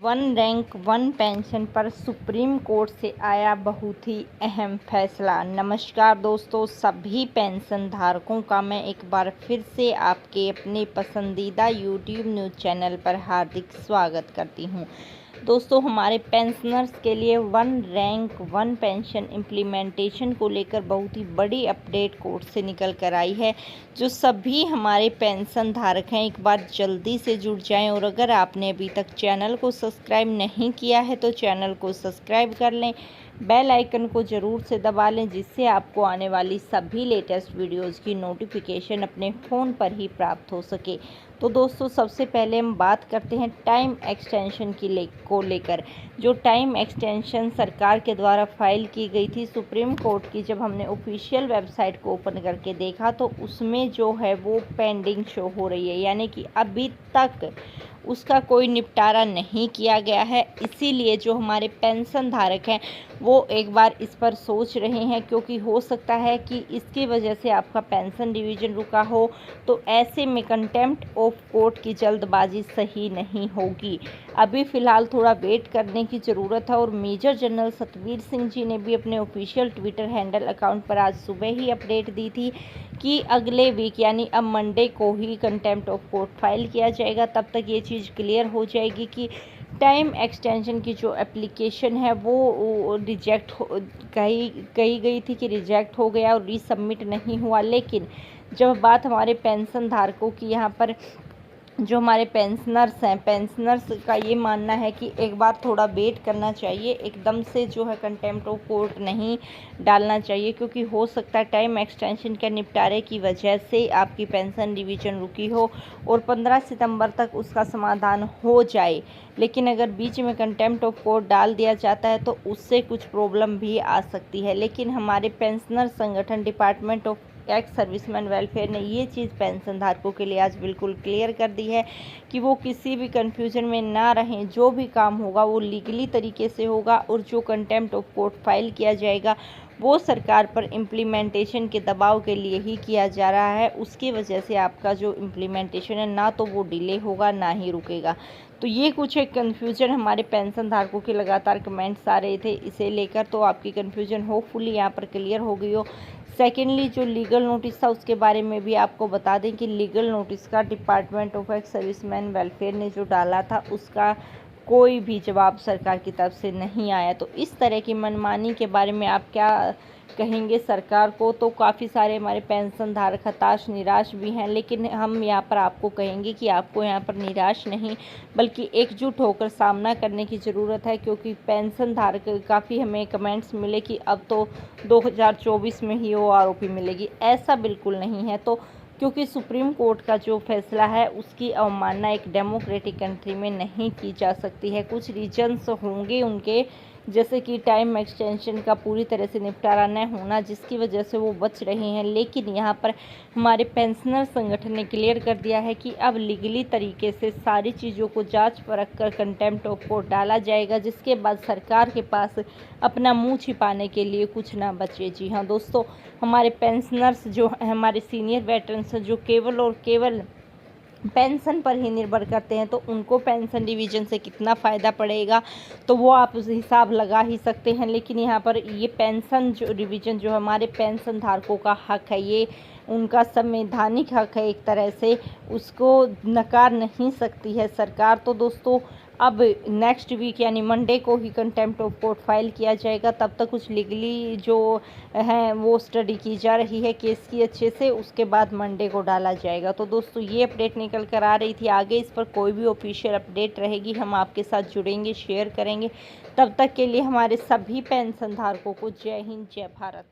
One rank one pension पर supreme court से आया बहुत ही अहम फैसला। नमस्कार दोस्तों, सभी पेंशन धारकों का मैं एक बार फिर से आपके अपने पसंदीदा यूट्यूब न्यूज़ चैनल पर हार्दिक स्वागत करती हूं। दोस्तों, हमारे पेंशनर्स के लिए one rank one pension implementation को लेकर बहुत ही बड़ी अपडेट कोर्ट से निकल कर आई है। जो सभी हमारे पेंशन धारक हैं, एक बार जल्दी से जुड़ जाएं और अगर आपने अभी तक चैनल को सब्सक्राइब नहीं किया है तो चैनल को सब्सक्राइब कर लें, बेल आइकन को ज़रूर से दबा लें, जिससे आपको आने वाली सभी लेटेस्ट वीडियोज़ की नोटिफिकेशन अपने फ़ोन पर ही प्राप्त हो सके। तो दोस्तों, सबसे पहले हम बात करते हैं टाइम एक्सटेंशन को लेकर। जो टाइम एक्सटेंशन सरकार के द्वारा फाइल की गई थी सुप्रीम कोर्ट की, जब हमने ऑफिशियल वेबसाइट को ओपन करके देखा तो उसमें जो है वो पेंडिंग शो हो रही है, यानी कि अभी तक उसका कोई निपटारा नहीं किया गया है। इसीलिए जो हमारे पेंशन धारक हैं वो एक बार इस पर सोच रहे हैं, क्योंकि हो सकता है कि इसकी वजह से आपका पेंशन डिवीज़न रुका हो। तो ऐसे में कंटेम्प्ट ऑफ कोर्ट की जल्दबाजी सही नहीं होगी। अभी फ़िलहाल थोड़ा वेट करने की ज़रूरत है। और मेजर जनरल सतबीर सिंह जी ने भी अपने ऑफिशियल ट्विटर हैंडल अकाउंट पर आज सुबह ही अपडेट दी थी कि अगले वीक यानी अब मंडे को ही कंटेम्प्ट ऑफ कोर्ट फाइल किया जाएगा। तब तक ये चीज़ क्लियर हो जाएगी कि टाइम एक्सटेंशन की जो एप्लीकेशन है वो रिजेक्ट कही गई थी कि रिजेक्ट हो गया और रीसबमिट नहीं हुआ। लेकिन जब बात हमारे पेंशन धारकों की, यहाँ पर जो हमारे पेंशनर्स हैं, पेंशनर्स का ये मानना है कि एक बार थोड़ा वेट करना चाहिए, एकदम से जो है कंटेम्प्ट ऑफ कोर्ट नहीं डालना चाहिए, क्योंकि हो सकता है टाइम एक्सटेंशन के निपटारे की वजह से आपकी पेंशन डिवीज़न रुकी हो और 15 सितंबर तक उसका समाधान हो जाए। लेकिन अगर बीच में कंटेम्प्ट ऑफ कोर्ट डाल दिया जाता है तो उससे कुछ प्रॉब्लम भी आ सकती है। लेकिन हमारे पेंशनर संगठन department of ex serviceman welfare ने ये चीज़ पेंशन धारकों के लिए आज बिल्कुल क्लियर कर दी है कि वो किसी भी कन्फ्यूजन में ना रहें। जो भी काम होगा वो लीगली तरीके से होगा और जो कंटेम्प्ट ऑफ कोर्ट फाइल किया जाएगा वो सरकार पर इम्प्लीमेंटेशन के दबाव के लिए ही किया जा रहा है। उसकी वजह से आपका जो इम्प्लीमेंटेशन है ना तो वो डिले होगा ना ही रुकेगा। तो ये कुछ एक कन्फ्यूजन हमारे पेंशन धारकों के लगातार कमेंट्स आ रहे थे, इसे लेकर तो आपकी कन्फ्यूजन होपफुली यहाँ पर क्लियर हो गई हो। सेकेंडली, जो लीगल नोटिस था उसके बारे में भी आपको बता दें कि लीगल नोटिस का department of ex serviceman welfare ने जो डाला था उसका कोई भी जवाब सरकार की तरफ से नहीं आया। तो इस तरह की मनमानी के बारे में आप क्या कहेंगे सरकार को? तो काफ़ी सारे हमारे पेंशन धारक हताश निराश भी हैं, लेकिन हम यहाँ पर आपको कहेंगे कि आपको यहाँ पर निराश नहीं बल्कि एकजुट होकर सामना करने की ज़रूरत है, क्योंकि पेंशन धारक काफ़ी हमें कमेंट्स मिले कि अब तो 2024 में ही वो आरोपी मिलेगी। ऐसा बिल्कुल नहीं है। तो क्योंकि सुप्रीम कोर्ट का जो फैसला है उसकी अवमानना एक डेमोक्रेटिक कंट्री में नहीं की जा सकती है। कुछ रीजंस होंगे उनके, जैसे कि टाइम एक्सटेंशन का पूरी तरह से निपटारा न होना, जिसकी वजह से वो बच रहे हैं। लेकिन यहाँ पर हमारे पेंशनर संगठन ने क्लियर कर दिया है कि अब लीगली तरीके से सारी चीज़ों को जांच परख कर कंटेम्प्ट ऑफ कोर्ट डाला जाएगा, जिसके बाद सरकार के पास अपना मुंह छिपाने के लिए कुछ ना बचे। जी हाँ दोस्तों, हमारे पेंशनर्स जो हमारे सीनियर वेटरन्स जो केवल और केवल पेंशन पर ही निर्भर करते हैं, तो उनको पेंशन डिवीज़न से कितना फ़ायदा पड़ेगा तो वो आप उस हिसाब लगा ही सकते हैं। लेकिन यहाँ पर ये पेंशन जो डिवीज़न जो हमारे पेंशन धारकों का हक है, ये उनका संवैधानिक हक है, एक तरह से उसको नकार नहीं सकती है सरकार। तो दोस्तों, अब नेक्स्ट वीक यानी मंडे को ही कंटेम्प्ट ऑफ कोर्ट फाइल किया जाएगा। तब तक कुछ लीगली जो है वो स्टडी की जा रही है केस की अच्छे से, उसके बाद मंडे को डाला जाएगा। तो दोस्तों, ये अपडेट निकल कर आ रही थी। आगे इस पर कोई भी ऑफिशियल अपडेट रहेगी हम आपके साथ जुड़ेंगे, शेयर करेंगे। तब तक के लिए हमारे सभी पेंशन धारकों को जय हिंद, जय भारत।